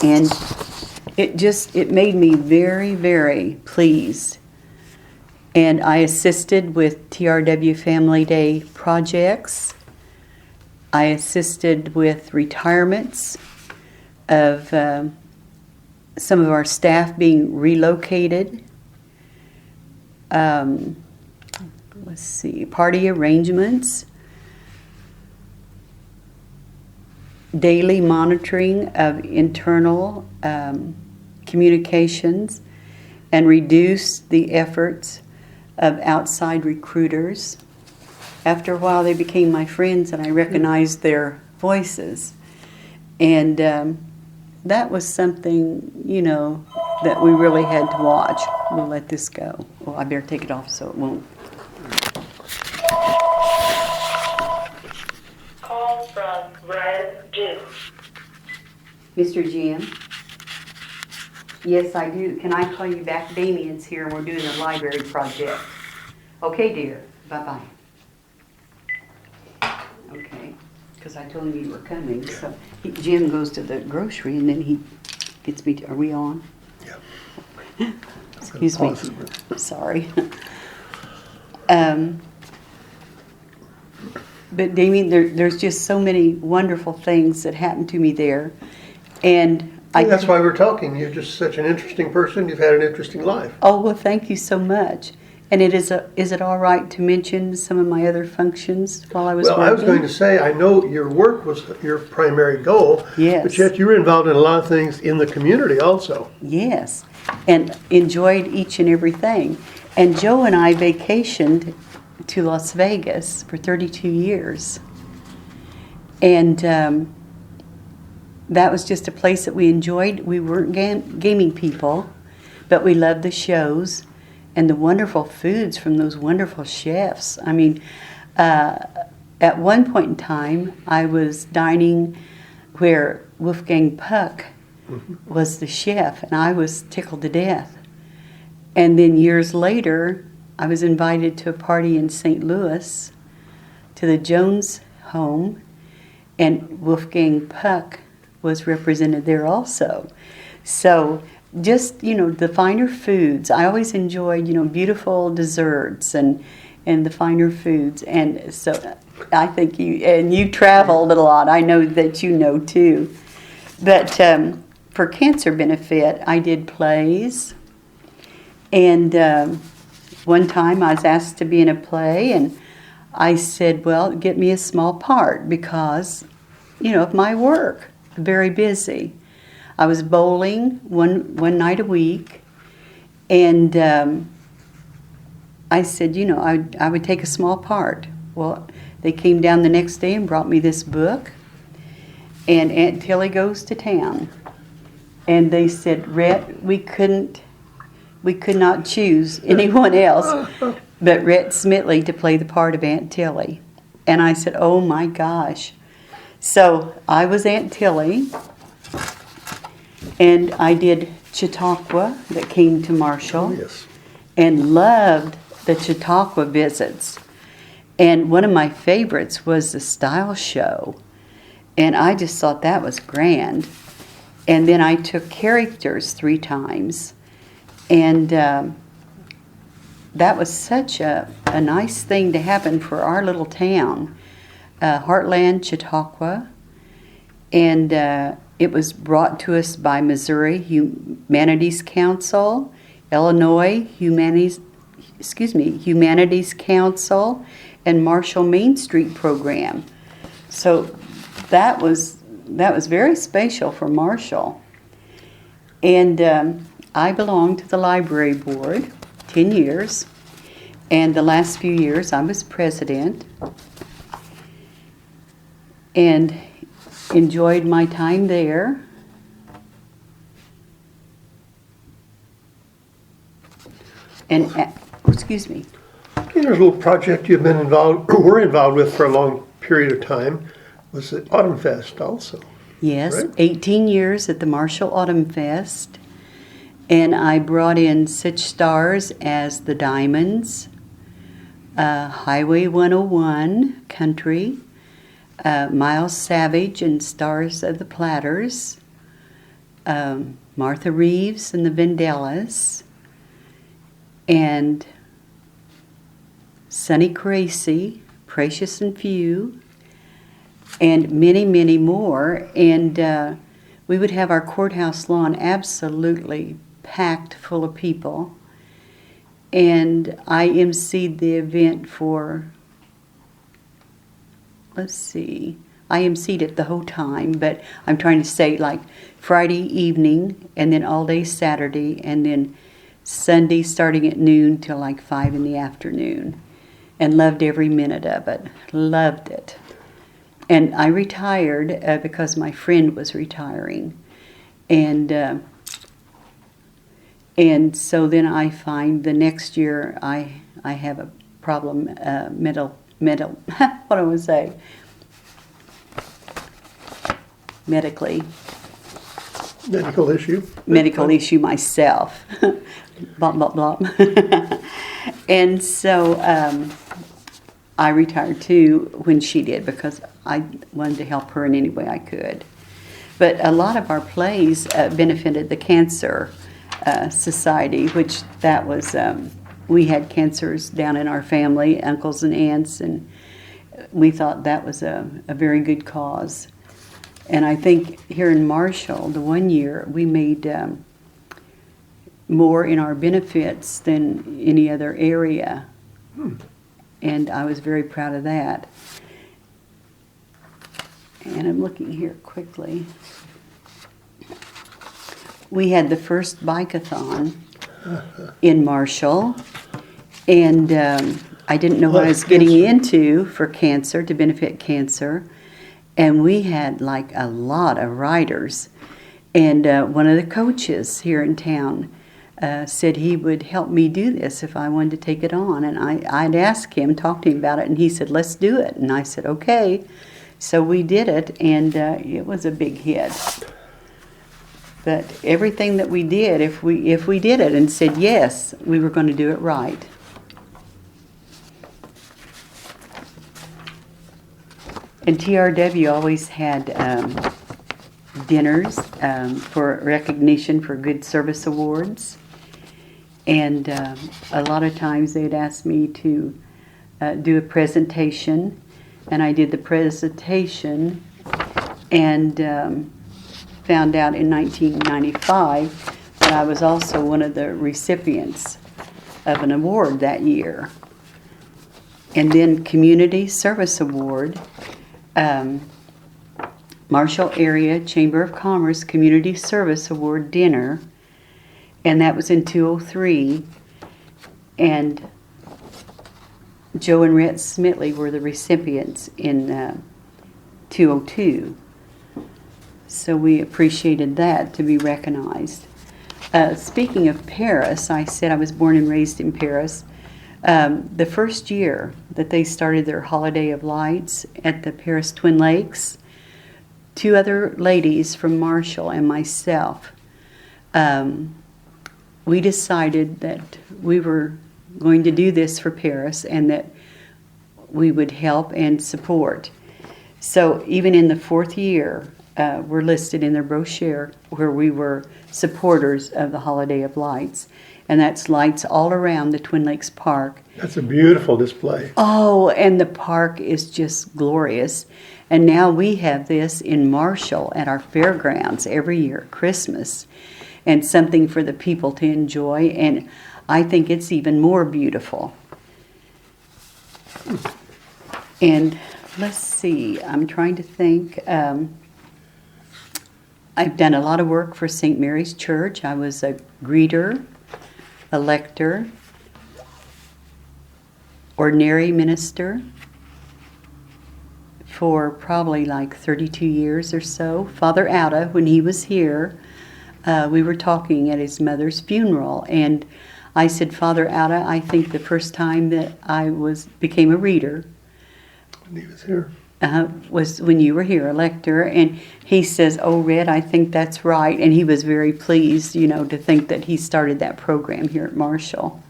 And it made me very, very pleased. And I assisted with TRW Family Day projects. I assisted with retirements of some of our staff being relocated. Let's see, party arrangements, daily monitoring of internal communications, and reduce the efforts of outside recruiters. After a while, they became my friends, and I recognized their voices. And that was something, that we really had to watch. We'll let this go. Well, I better take it off so it won't. Call from Red Juice. Mr. Jim? Yes, I do. Can I call you back? Damien's here and we're doing a library project. Okay, dear. Bye-bye. Okay, because I told him you were coming. So Jim goes to the grocery and then he gets me to, are we on? Yeah. Excuse me. Pause it. Sorry. But Damien, there's just so many wonderful things that happened to me there. And That's why we're talking. You're just such an interesting person. You've had an interesting life. Oh, well, thank you so much. And is it all right to mention some of my other functions while I was working? Well, I was going to say, I know your work was your primary goal. Yes. But yet you were involved in a lot of things in the community also. Yes, and enjoyed each and everything. And Joe and I vacationed to Las Vegas for 32 years. And that was just a place that we enjoyed. We weren't gaming people, but we loved the shows and the wonderful foods from those wonderful chefs. I mean, at one point in time, I was dining where Wolfgang Puck was the chef, and I was tickled to death. And then years later, I was invited to a party in St. Louis, to the Jones home, and Wolfgang Puck was represented there also. So just, the finer foods. I always enjoyed, beautiful desserts and the finer foods. And so I think you traveled a lot. I know that you know too. But for cancer benefit, I did plays. And one time I was asked to be in a play, and I said, well, get me a small part because, of my work. Very busy. I was bowling one night a week, and I said, I would take a small part. Well, they came down the next day and brought me this book, and Aunt Tilly Goes to Town. And they said, Rett, we could not choose anyone else but Rett Smitley to play the part of Aunt Tilly. And I said, oh my gosh. So I was Aunt Tilly, and I did Chautauqua that came to Marshall, Yes. and loved the Chautauqua visits. And one of my favorites was the style show, and I just thought that was grand. And then I took characters 3 times, and that was such a nice thing to happen for our little town. Heartland, Chautauqua, and it was brought to us by Missouri Humanities Council, Illinois Humanities Council, and Marshall Main Street Program. So that was very special for Marshall. And I belonged to the library board 10 years, and the last few years I was president. And enjoyed my time there. And, excuse me. There's a little project you've been were involved with for a long period of time. Was it Autumn Fest also? Yes, Right. 18 years at the Marshall Autumn Fest. And I brought in such stars as the Diamonds, Highway 101 Country, Miles Savage and Stars of the Platters, Martha Reeves and the Vandellas, and Sonny Crazy, Precious and Few, and many, many more. And we would have our courthouse lawn absolutely packed full of people. And I emceed the event for, I emceed it the whole time, but I'm trying to say like Friday evening and then all day Saturday and then Sunday starting at noon till like 5 in the afternoon, and loved every minute of it. Loved it. And I retired because my friend was retiring. And And so then I find the next year I have a problem, what do I want to say? Medically. Medical issue. Medical issue myself. Blah, blah, blah. And so I retired too when she did because I wanted to help her in any way I could. But a lot of our plays benefited the Cancer Society, which that was, we had cancers down in our family, uncles and aunts, and we thought that was a very good cause. And I think here in Marshall, the one year, we made more in our benefits than any other area. And I was very proud of that. And I'm looking here quickly. We had the first bike-a-thon in Marshall, and I didn't know what I was getting into for cancer, to benefit cancer. And we had like a lot of riders. And one of the coaches here in town said he would help me do this if I wanted to take it on. And I'd ask him, talk to him about it, and he said, let's do it. And I said, okay. So we did it, and it was a big hit. But everything that we did, if we did it and said yes, we were going to do it right. And TRW always had dinners for recognition for good service awards. And a lot of times they'd ask me to do a presentation. And I did the presentation and found out in 1995 that I was also one of the recipients of an award that year. And then Community Service Award, Marshall Area Chamber of Commerce Community Service Award dinner, and that was in 2003. And Joe and Rett Smitley were the recipients in 2002. So we appreciated that, to be recognized. Speaking of Paris, I said I was born and raised in Paris. The first year that they started their Holiday of Lights at the Paris Twin Lakes, 2 other ladies from Marshall and myself, we decided that we were going to do this for Paris and that we would help and support. So even in the 4th year, we're listed in their brochure where we were supporters of the Holiday of Lights. And that's lights all around the Twin Lakes Park. That's a beautiful display. Oh, and the park is just glorious. And now we have this in Marshall at our fairgrounds every year at Christmas. And something for the people to enjoy. And I think it's even more beautiful. And let's see, I'm trying to think. I've done a lot of work for St. Mary's Church. I was a greeter, a lector, ordinary minister for probably like 32 years or so. Father Outa, when he was here, we were talking at his mother's funeral, and I said, Father Outa, I think the first time that I became a reader When he was here. Was when you were here, a lector, and he says, oh, Redd, I think that's right. And he was very pleased, to think that he started that program here at Marshall.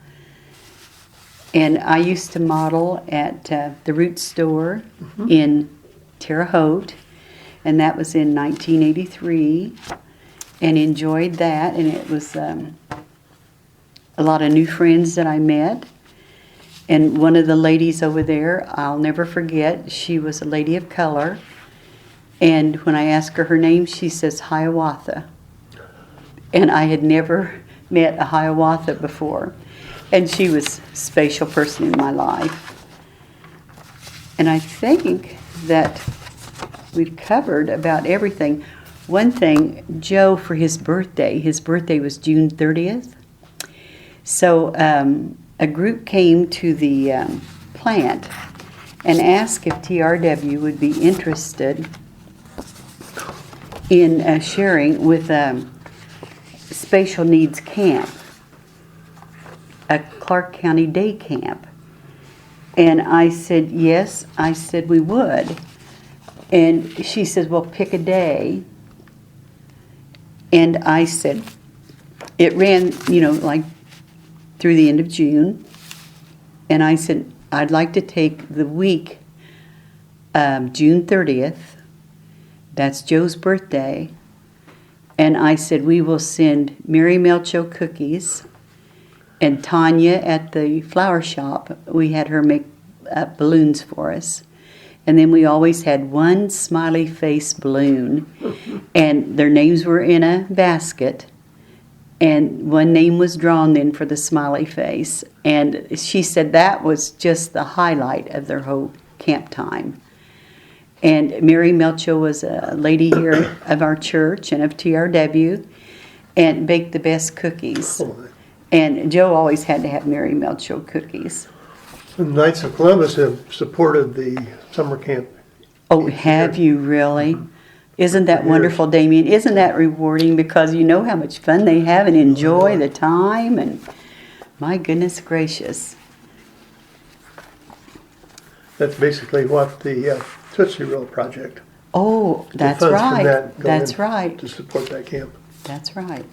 And I used to model at the Root Store in Terre Haute, and that was in 1983, and enjoyed that. And it was a lot of new friends that I met. And one of the ladies over there, I'll never forget, she was a lady of color. And when I asked her name, she says Hiawatha. And I had never met a Hiawatha before. And she was a special person in my life. And I think that we've covered about everything. One thing, Joe, for his birthday was June 30th. So, a group came to the plant and asked if TRW would be interested in sharing with a special needs camp. Clark County Day Camp? And I said, yes. I said, we would. And she said, well, pick a day. And I said, it ran, like through the end of June. And I said, I'd like to take the week, June 30th. That's Joe's birthday. And I said, we will send Mary Melcho cookies. And Tanya at the flower shop, we had her make balloons for us. And then we always had one smiley face balloon. And their names were in a basket. And one name was drawn then for the smiley face. And she said that was just the highlight of their whole camp time. And Mary Melcho was a lady here of our church and of TRW and baked the best cookies. And Joe always had to have Mary Melcho cookies. The Knights of Columbus have supported the summer camp. Oh, have you really? Isn't that wonderful, Damien? Isn't that rewarding? Because you know how much fun they have and enjoy the time. And my goodness gracious. That's basically what the Tootsie Roll Project. Oh, that's the funds from right. that go That's in right. To support that camp. That's right.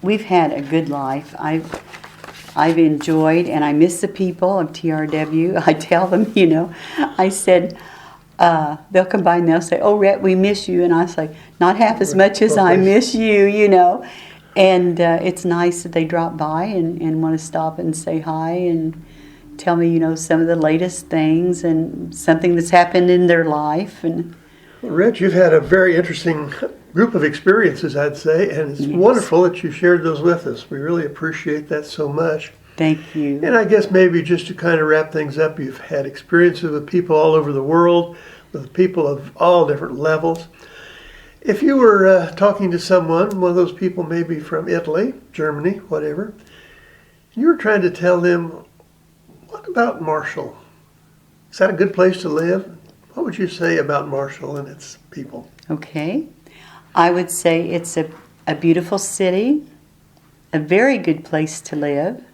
We've had a good life. I've enjoyed, and I miss the people of TRW. I tell them, I said, they'll come by and they'll say, oh, Rhett, we miss you. And I say, not half as much as I miss you, And it's nice that they drop by and want to stop and say hi and tell me, some of the latest things and something that's happened in their life. And Well, Rich, you've had a very interesting group of experiences, I'd say, and it's wonderful that you shared those with us. We really appreciate that so much. Thank you. And I guess maybe just to kind of wrap things up, you've had experiences with people all over the world, with people of all different levels. If you were talking to someone, one of those people maybe from Italy, Germany, whatever, you were trying to tell them, what about Marshall? Is that a good place to live? What would you say about Marshall and its people? Okay. I would say it's a beautiful city, a very good place to live.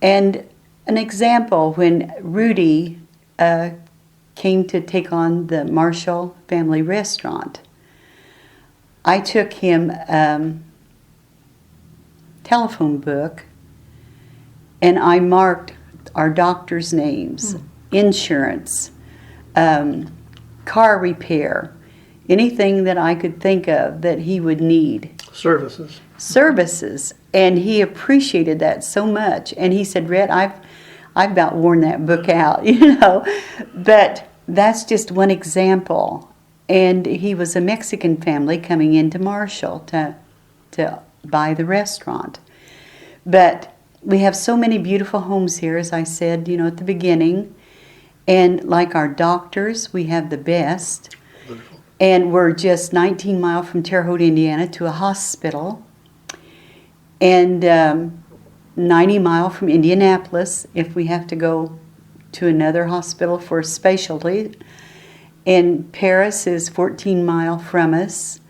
And an example, when Rudy came to take on the Marshall family restaurant, I took him telephone book and I marked our doctors' names, insurance, car repair, anything that I could think of that he would need. Services. And he appreciated that so much. And he said, Rhett, I've about worn that book out, But that's just one example. And he was a Mexican family coming into Marshall to buy the restaurant. But we have so many beautiful homes here, as I said, at the beginning. And like our doctors, we have the best. Wonderful. And we're just 19 miles from Terre Haute, Indiana, to a hospital. And 90 miles from Indianapolis if we have to go to another hospital for a specialty. And Paris is 14 miles from us.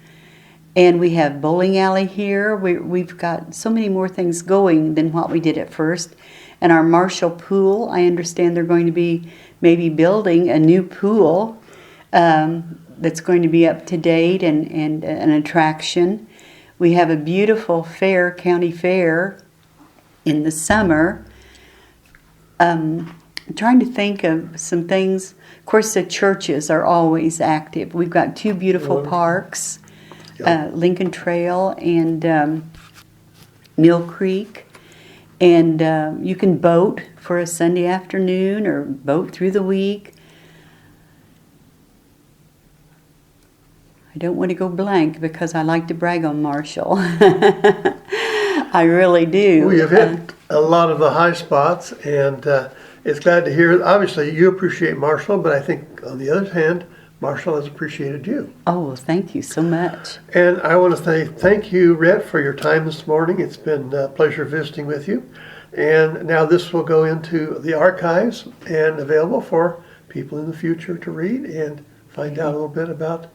And we have bowling alley here. We've got so many more things going than what we did at first. And our Marshall pool, I understand they're going to be maybe building a new pool that's going to be up to date and an attraction. We have a beautiful fair, county fair in the summer. I'm trying to think of some things. Of course, the churches are always active. We've got two beautiful parks, Lincoln Trail and Mill Creek. And you can boat for a Sunday afternoon or boat through the week. I don't want to go blank because I like to brag on Marshall. I really do. Well, you've hit a lot of the high spots, and it's glad to hear. Obviously, you appreciate Marshall, but I think on the other hand, Marshall has appreciated you. Oh, well, thank you so much. And I want to say thank you, Rhett, for your time this morning. It's been a pleasure visiting with you. And now this will go into the archives and available for people in the future to read and find out a little bit about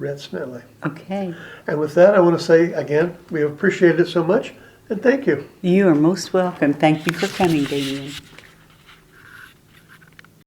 Rett Smitley. Okay. And with that, I want to say again, we have appreciated it so much. And thank you. You are most welcome. Thank you for coming, Damien.